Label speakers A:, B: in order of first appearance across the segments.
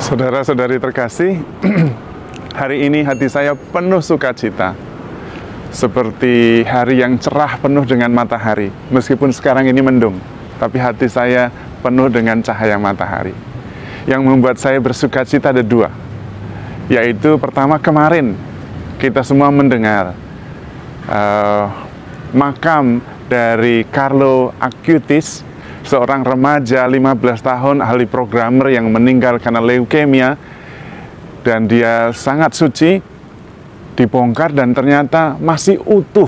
A: Saudara-saudari terkasih, hari ini hati saya penuh sukacita. Seperti hari yang cerah penuh dengan matahari. Meskipun sekarang ini mendung, tapi hati saya penuh dengan cahaya matahari. Yang membuat saya bersukacita ada dua. Yaitu pertama, kemarin kita semua mendengar makam dari Carlo Acutis, seorang remaja 15 tahun ahli programmer yang meninggal karena leukemia, dan dia sangat suci, dibongkar dan ternyata masih utuh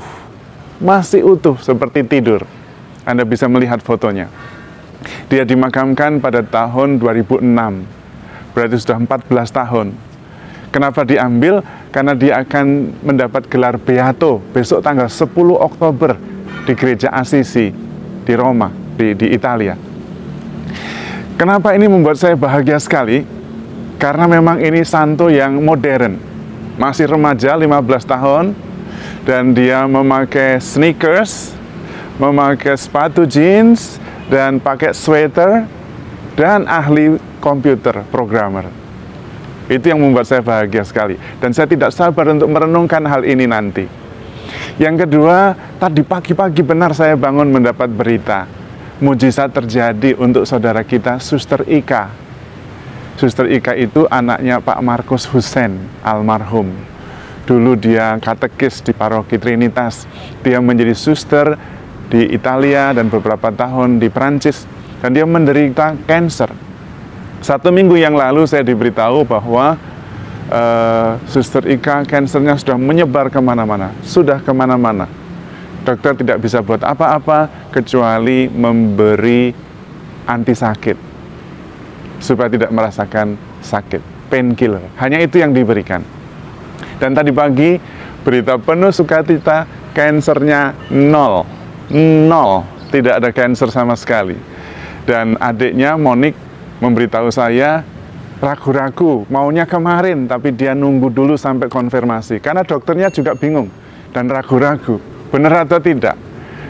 A: seperti tidur. Anda bisa melihat fotonya. Dia dimakamkan pada tahun 2006, berarti sudah 14 tahun. Kenapa diambil? Karena dia akan mendapat gelar Beato besok tanggal 10 Oktober di Gereja Assisi di Roma, di Italia. Kenapa ini membuat saya bahagia sekali? Karena memang ini santo yang modern. masih remaja 15 tahun, dan dia memakai sneakers, memakai sepatu jeans, dan pakai sweater, dan ahli komputer, programmer. Itu yang membuat saya bahagia sekali. Dan saya tidak sabar untuk merenungkan hal ini nanti. Yang kedua, tadi pagi-pagi benar saya bangun mendapat berita. Mujizat terjadi untuk saudara kita, Suster Ika. Suster Ika itu anaknya Pak Markus Hussein, almarhum. Dulu dia katekis di paroki Trinitas. Dia menjadi suster di Italia dan beberapa tahun di Perancis. Dan dia menderita kanker. 1 minggu yang lalu saya diberitahu bahwa Suster Ika kankernya sudah menyebar kemana-mana. Sudah kemana-mana. Dokter tidak bisa buat apa-apa kecuali memberi anti sakit supaya tidak merasakan sakit, painkiller. Hanya itu yang diberikan. Dan tadi pagi berita penuh sukacita, kansernya 0, tidak ada kanker sama sekali. Dan adiknya Monik memberitahu saya ragu-ragu, maunya kemarin, tapi dia nunggu dulu sampai konfirmasi. Karena dokternya juga bingung dan ragu-ragu, benar atau tidak.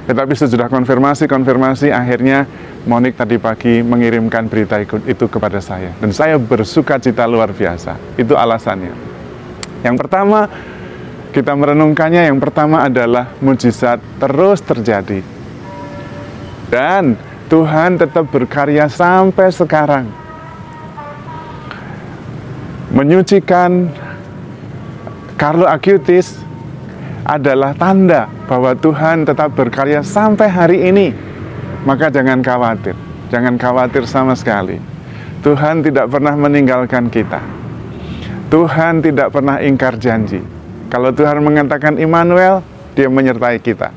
A: Tetapi sesudah konfirmasi, akhirnya Monik tadi pagi mengirimkan berita itu kepada saya. Dan saya bersuka cita luar biasa. Itu alasannya. Yang pertama, kita merenungkannya, yang pertama adalah mujizat terus terjadi. Dan Tuhan tetap berkarya sampai sekarang. Menyucikan Carlo Acutis adalah tanda bahwa Tuhan tetap berkarya sampai hari ini. Maka jangan khawatir sama sekali. Tuhan tidak pernah meninggalkan kita. Tuhan tidak pernah ingkar janji. Kalau Tuhan mengatakan Immanuel, Dia menyertai kita.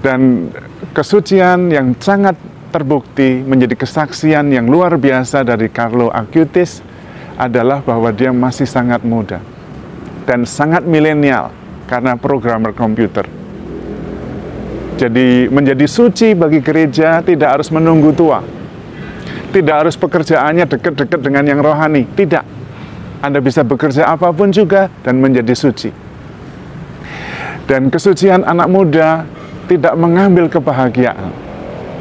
A: Dan kesucian yang sangat terbukti menjadi kesaksian yang luar biasa dari Carlo Acutis adalah bahwa dia masih sangat muda dan sangat milenial karena programmer komputer. Jadi menjadi suci bagi gereja tidak harus menunggu tua. Tidak harus pekerjaannya dekat-dekat dengan yang rohani. Tidak. Anda bisa bekerja apapun juga dan menjadi suci. Dan kesucian anak muda tidak mengambil kebahagiaan.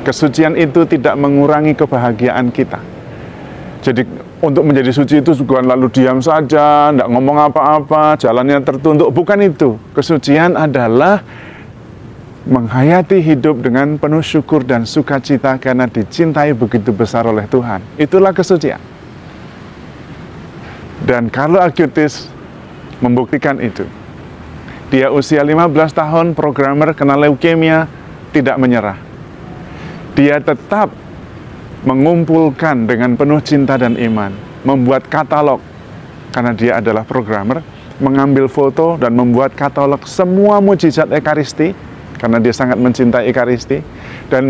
A: Kesucian itu tidak mengurangi kebahagiaan kita. Jadi untuk menjadi suci itu bukan lalu diam saja, tidak ngomong apa-apa, jalannya tertunduk. Bukan itu. Kesucian adalah menghayati hidup dengan penuh syukur dan sukacita karena dicintai begitu besar oleh Tuhan. Itulah kesucian. Dan Carlo Acutis membuktikan itu. Dia usia 15 tahun, programmer, kena leukemia, tidak menyerah. Dia tetap mengumpulkan dengan penuh cinta dan iman, membuat katalog, karena dia adalah programmer, mengambil foto dan membuat katalog semua mujizat Ekaristi, karena dia sangat mencintai Ekaristi, dan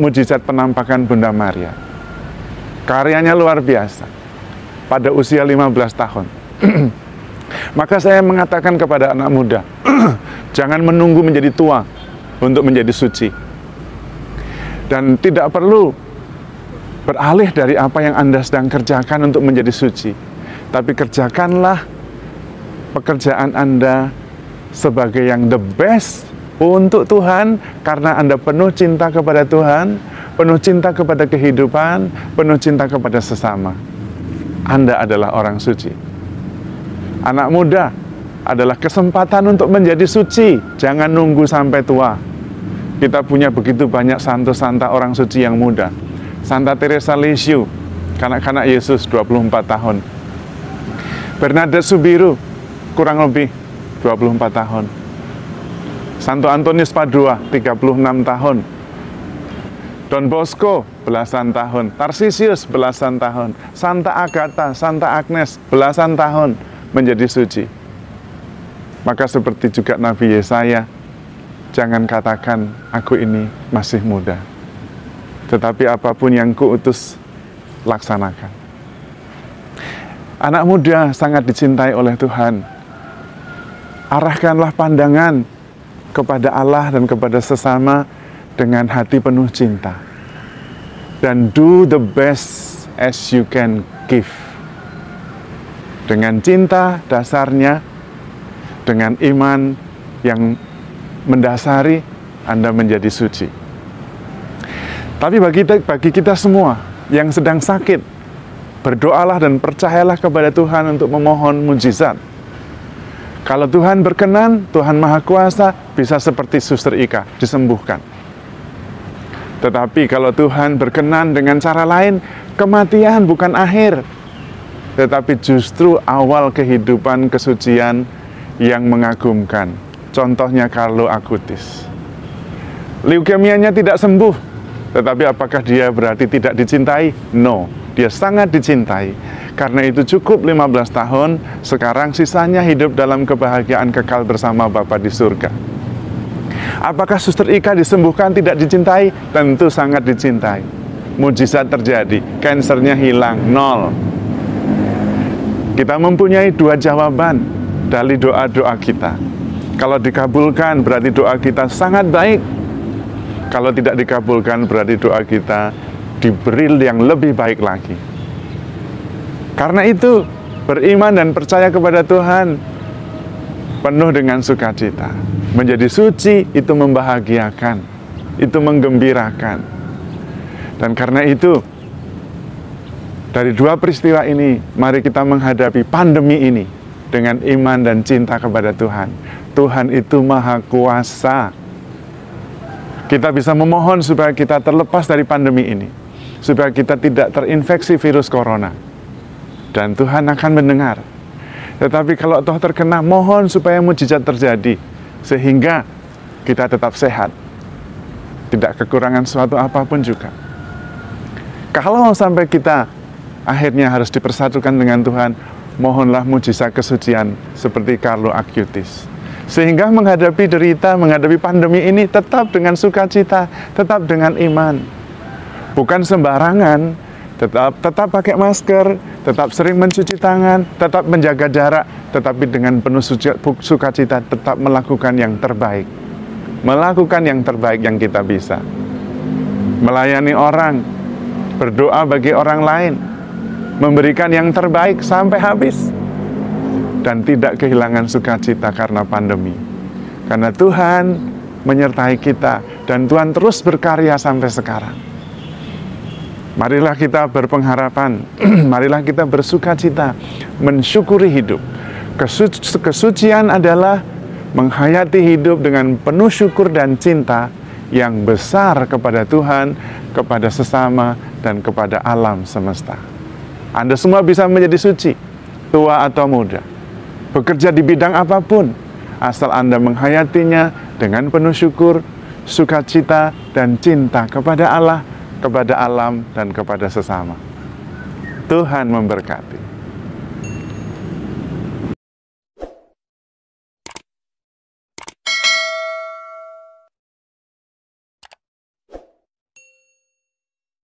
A: mujizat penampakan Bunda Maria. Karyanya luar biasa, pada usia 15 tahun. Maka saya mengatakan kepada anak muda, jangan menunggu menjadi tua untuk menjadi suci. Dan tidak perlu beralih dari apa yang Anda sedang kerjakan untuk menjadi suci. Tapi kerjakanlah pekerjaan Anda sebagai yang the best untuk Tuhan, karena Anda penuh cinta kepada Tuhan, penuh cinta kepada kehidupan, penuh cinta kepada sesama. Anda adalah orang suci. Anak muda adalah kesempatan untuk menjadi suci. Jangan nunggu sampai tua. Kita punya begitu banyak santo-santa orang suci yang muda. Santa Teresa Lisieux, kanak-kanak Yesus 24 tahun. Bernadette Soubirous, kurang lebih 24 tahun. Santo Antonius Padua, 36 tahun. Don Bosco, belasan tahun. Tarsisius, belasan tahun. Santa Agatha, Santa Agnes, belasan tahun menjadi suci. Maka seperti juga Nabi Yesaya, jangan katakan aku ini masih muda, tetapi apapun yang kuutus, laksanakan. Anak muda sangat dicintai oleh Tuhan. Arahkanlah pandangan kepada Allah dan kepada sesama dengan hati penuh cinta. Dan do the best as you can give. Dengan cinta dasarnya, dengan iman yang mendasari, Anda menjadi suci. Tapi bagi kita semua yang sedang sakit, berdoalah dan percayalah kepada Tuhan untuk memohon mujizat. Kalau Tuhan berkenan, Tuhan Maha Kuasa, bisa seperti Suster Ika, disembuhkan. Tetapi kalau Tuhan berkenan dengan cara lain, kematian bukan akhir, tetapi justru awal kehidupan kesucian yang mengagumkan. Contohnya Carlo Acutis. Leukemianya tidak sembuh, tetapi apakah dia berarti tidak dicintai? No, dia sangat dicintai. Karena itu cukup 15 tahun, sekarang sisanya hidup dalam kebahagiaan kekal bersama Bapa di surga. Apakah Suster Ika disembuhkan tidak dicintai? Tentu sangat dicintai. Mujizat terjadi, kansernya hilang, 0. Kita mempunyai 2 jawaban dari doa-doa kita. Kalau dikabulkan berarti doa kita sangat baik. Kalau tidak dikabulkan berarti doa kita diberi yang lebih baik lagi. Karena itu, beriman dan percaya kepada Tuhan penuh dengan sukacita. Menjadi suci itu membahagiakan, itu menggembirakan. Dan karena itu, dari 2 peristiwa ini, mari kita menghadapi pandemi ini dengan iman dan cinta kepada Tuhan. Tuhan itu Maha Kuasa. Kita bisa memohon supaya kita terlepas dari pandemi ini, supaya kita tidak terinfeksi virus corona. Dan Tuhan akan mendengar. Tetapi kalau toh terkena, mohon supaya mujizat terjadi, sehingga kita tetap sehat, tidak kekurangan suatu apapun juga. Kalau sampai kita akhirnya harus dipersatukan dengan Tuhan, mohonlah mujizat kesucian seperti Carlo Acutis. Sehingga menghadapi derita, menghadapi pandemi ini tetap dengan sukacita, tetap dengan iman. Bukan sembarangan, tetap pakai masker, tetap sering mencuci tangan, tetap menjaga jarak, tetapi dengan penuh sukacita tetap melakukan yang terbaik. Melakukan yang terbaik yang kita bisa. Melayani orang, berdoa bagi orang lain, memberikan yang terbaik sampai habis, dan tidak kehilangan sukacita karena pandemi. Karena Tuhan menyertai kita, dan Tuhan terus berkarya sampai sekarang. Marilah kita berpengharapan, marilah kita bersukacita, mensyukuri hidup. Kesucian adalah menghayati hidup dengan penuh syukur dan cinta yang besar kepada Tuhan, kepada sesama, dan kepada alam semesta. Anda semua bisa menjadi suci, tua atau muda, bekerja di bidang apapun, asal Anda menghayatinya dengan penuh syukur, sukacita, dan cinta kepada Allah, kepada alam, dan kepada sesama. Tuhan memberkati.